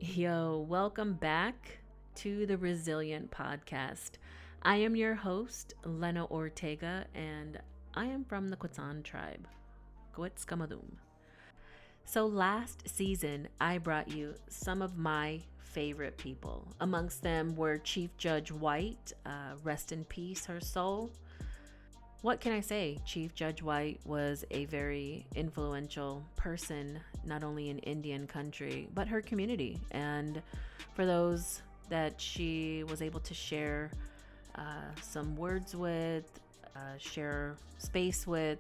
Yo, welcome back to the Rezzilient podcast. I am your host, Lena Ortega, and I am from the Quetzan tribe. Quetzcamadum. So last season, I brought you some of my favorite people. Amongst them were Chief Judge White, rest in peace, her soul. What can I say? Chief Judge White was a very influential person, not only in Indian country, but her community. And for those that she was able to share some words with, share space with,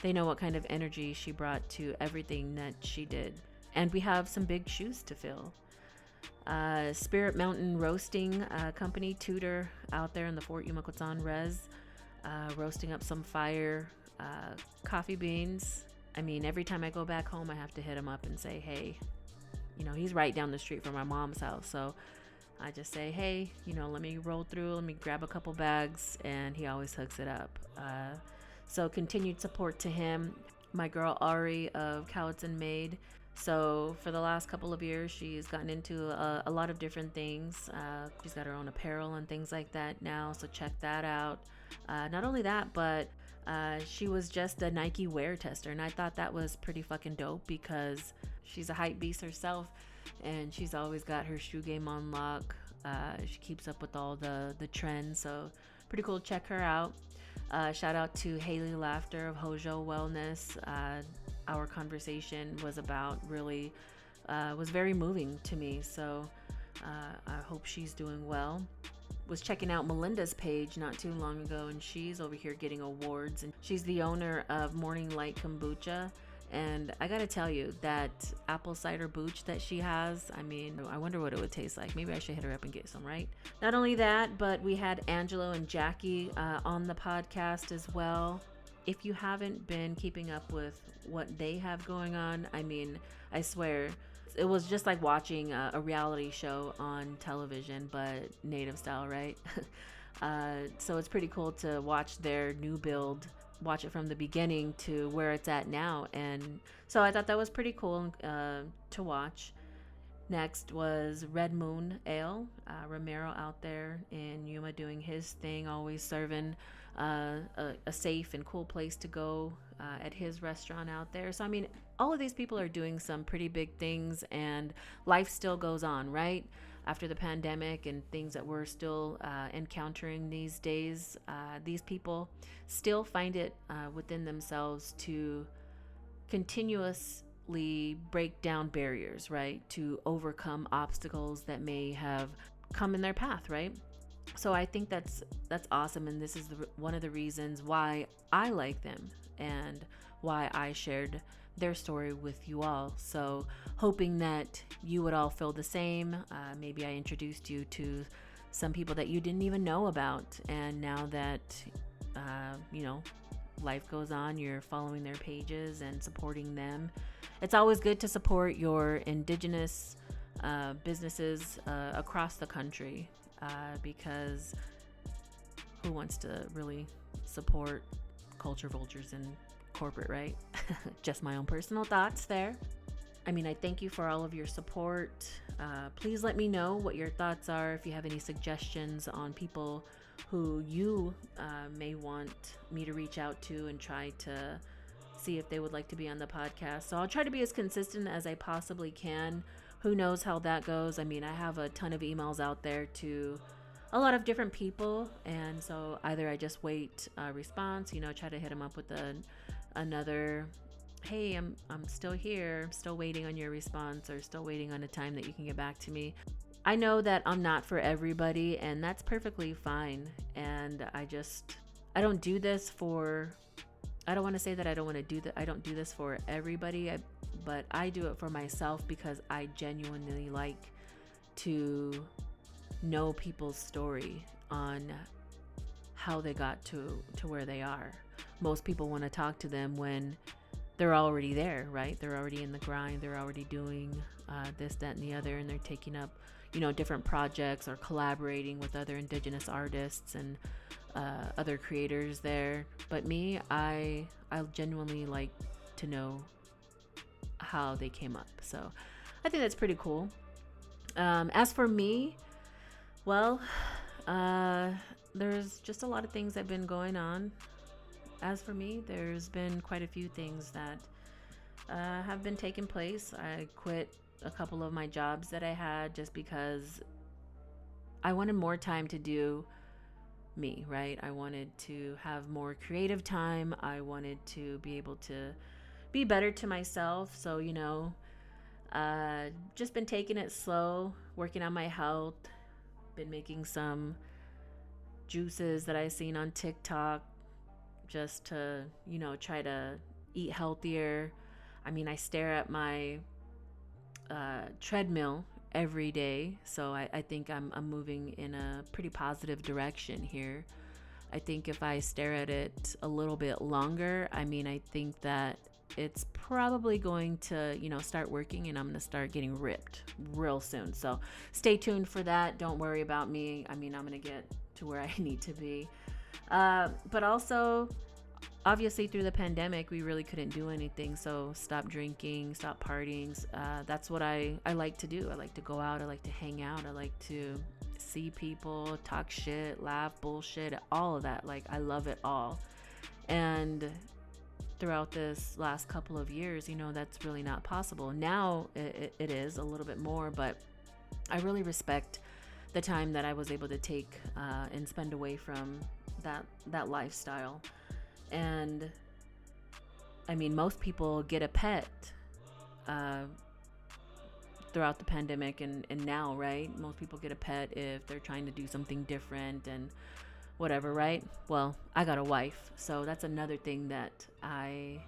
they know what kind of energy she brought to everything that she did. And we have some big shoes to fill. Spirit Mountain Roasting Company, Tudor, out there in the Fort Yuma Quetzan Res. Roasting up some fire, coffee beans. I mean, every time I go back home, I have to hit him up and say, hey, he's right down the street from my mom's house. So I just say, hey, let me roll through, let me grab a couple bags, and he always hooks it up. So continued support to him. My girl Ari of Cowitson Maid. So for the last couple of years, she's gotten into a lot of different things. She's got her own apparel and things like that now, so check that out. Not only that, but she was just a Nike wear tester, and I thought that was pretty fucking dope because she's a hype beast herself, and she's always got her shoe game on lock. She keeps up with all the trends, so pretty cool. Check her out. Shout out to Haley Laughter of Hojo Wellness. Our conversation was about really was very moving to me, so I hope she's doing well. Was checking out Melinda's page not too long ago, and she's over here getting awards, and she's the owner of Morning Light Kombucha. And I gotta tell you, that apple cider booch that she has, I mean, I wonder what it would taste like. Maybe I should hit her up and get some, right? Not only that, but we had Angelo and Jackie on the podcast as well. If you haven't been keeping up with what they have going on, I mean, I swear, it was just like watching a reality show on television, but native style, right? So it's pretty cool to watch their new build, watch it from the beginning to where it's at now. And so I thought that was pretty cool to watch. Next was Red Moon Ale, Romero out there in Yuma doing his thing, always serving a safe and cool place to go at his restaurant out there. So, I mean, all of these people are doing some pretty big things, and life still goes on, right? After the pandemic and things that we're still encountering these days, these people still find it within themselves to continuously break down barriers, right? To overcome obstacles that may have come in their path, right? So I think that's awesome, and this is one of the reasons why I like them and why I shared their story with you all. So hoping that you would all feel the same. Maybe I introduced you to some people that you didn't even know about, and now that life goes on, you're following their pages and supporting them. It's always good to support your indigenous businesses across the country, because who wants to really support culture vultures and corporate, right? Just my own personal thoughts there. I mean, I thank you for all of your support. Please let me know what your thoughts are. If you have any suggestions on people who you may want me to reach out to and try to see if they would like to be on the podcast. So I'll try to be as consistent as I possibly can. Who knows how that goes? I mean, I have a ton of emails out there to a lot of different people, and so either I just wait a response, try to hit them up with another, hey, I'm still here, I'm still waiting on your response, or still waiting on a time that you can get back to me. I know that I'm not for everybody, and that's perfectly fine. And I don't do this for, I don't want to say that I don't want to do that. I don't do this for everybody, but I do it for myself because I genuinely like to know people's story on how they got to where they are. Most people want to talk to them when they're already there, right? They're already in the grind. They're already doing this, that, and the other, and they're taking up, different projects or collaborating with other indigenous artists and other creators there. But me, I genuinely like to know how they came up. So I think that's pretty cool. As for me, well, uh, there's just a lot of things that have been going on. As for me, there's been quite a few things that have been taking place. I quit a couple of my jobs that I had just because I wanted more time to do me, right? I wanted to have more creative time. I wanted to be able to be better to myself. So, just been taking it slow, working on my health, been making some juices that I seen on TikTok just to, try to eat healthier. I mean, I stare at my treadmill every day, so I think I'm moving in a pretty positive direction here. I think if I stare at it a little bit longer, I think that it's probably going to, start working, and I'm going to start getting ripped real soon. So stay tuned for that. Don't worry about me. I'm going to get to where I need to be. But also, obviously, through the pandemic, we really couldn't do anything. So stop drinking, stop partying. That's what I like to do. I like to go out. I like to hang out. I like to see people, talk shit, laugh, bullshit, all of that. Like, I love it all. And throughout this last couple of years, that's really not possible. Now it is a little bit more, but I really respect the time that I was able to take and spend away from that lifestyle. And most people get a pet throughout the pandemic and now, right? Most people get a pet if they're trying to do something different and whatever, right? Well, I got a wife, so that's another thing that I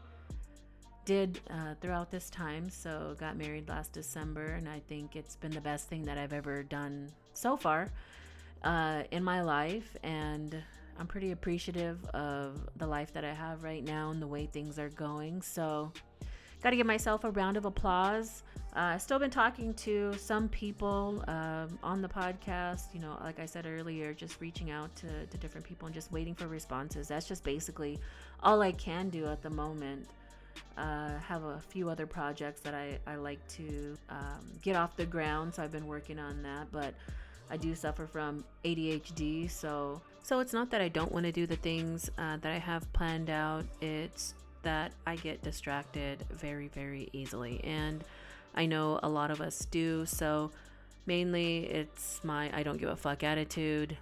did throughout this time. So got married last December, and I think it's been the best thing that I've ever done so far in my life. And I'm pretty appreciative of the life that I have right now and the way things are going. So got to give myself a round of applause. I've still been talking to some people on the podcast, like I said earlier, just reaching out to different people and just waiting for responses. That's just basically all I can do at the moment. Have a few other projects that I like to get off the ground, so I've been working on that, but I do suffer from ADHD, so it's not that I don't want to do the things that I have planned out. It's that I get distracted very, very easily, and I know a lot of us do. So mainly it's my I don't give a fuck attitude.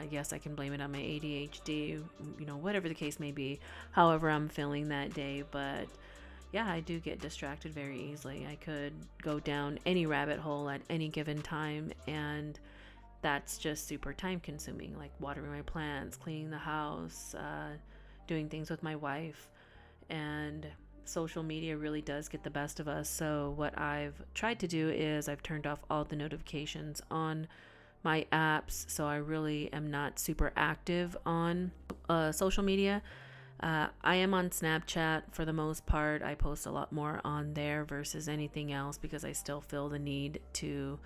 Yes, I can blame it on my ADHD, whatever the case may be, however I'm feeling that day. But yeah, I do get distracted very easily. I could go down any rabbit hole at any given time, and that's just super time consuming, like watering my plants, cleaning the house, doing things with my wife. And social media really does get the best of us. So what I've tried to do is I've turned off all the notifications on my apps, so I really am not super active on social media. I am on Snapchat for the most part. I post a lot more on there versus anything else because I still feel the need to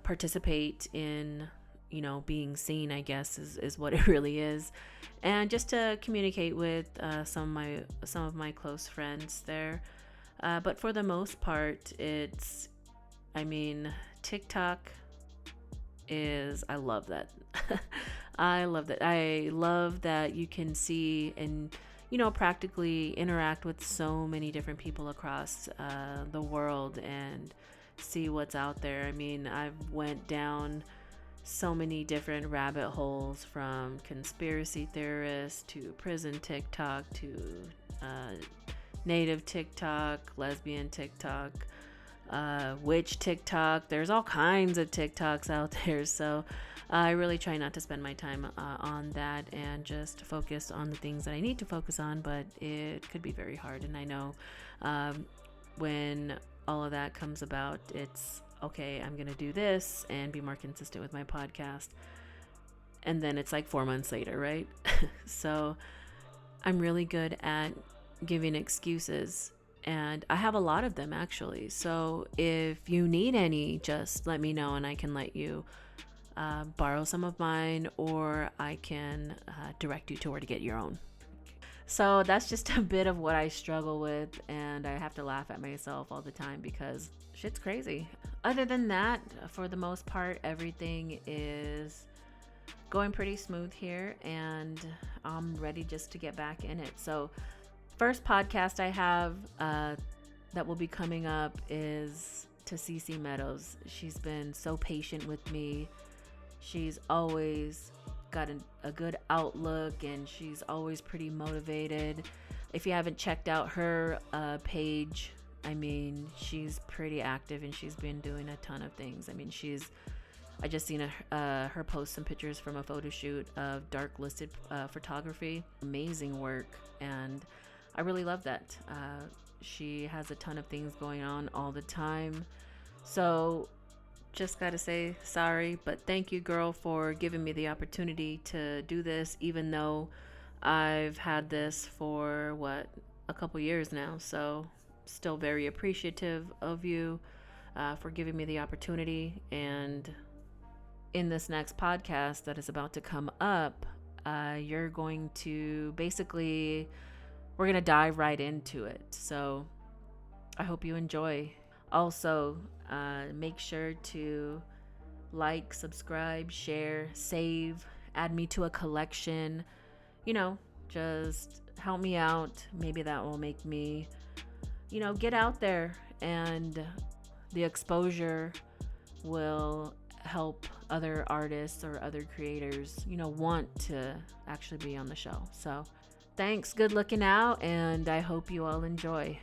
participate in, being seen, I guess is what it really is, and just to communicate with some of my close friends there. But for the most part, it's, TikTok is, I love that. I love that. I love that you can see and, practically interact with so many different people across the world and see what's out there. I've went down so many different rabbit holes, from conspiracy theorists to prison TikTok to native TikTok, lesbian TikTok, witch TikTok. There's all kinds of TikToks out there. So I really try not to spend my time on that and just focus on the things that I need to focus on, but it could be very hard. And I know when all of that comes about, it's okay, I'm going to do this and be more consistent with my podcast. And then it's like 4 months later, right? So I'm really good at giving excuses, and I have a lot of them actually. So if you need any, just let me know and I can let you borrow some of mine, or I can direct you to where to get your own. So that's just a bit of what I struggle with, and I have to laugh at myself all the time because shit's crazy. Other than that, for the most part, everything is going pretty smooth here, and I'm ready just to get back in it. So, first podcast I have that will be coming up is to Cece Meadows. She's been so patient with me. She's always got a good outlook, and she's always pretty motivated. If you haven't checked out her page, I mean, she's pretty active and she's been doing a ton of things. I mean, I just seen her post some pictures from a photo shoot of dark listed photography. Amazing work, and I really love that. She has a ton of things going on all the time. So just gotta say sorry, but thank you, girl, for giving me the opportunity to do this, even though I've had this for a couple years now. So still very appreciative of you for giving me the opportunity. And in this next podcast that is about to come up, you're going to we're going to dive right into it. So I hope you enjoy. Also, make sure to like, subscribe, share, save, add me to a collection. Just help me out. Maybe that will make me, get out there, and the exposure will help other artists or other creators, want to actually be on the show. So thanks, good looking out, and I hope you all enjoy.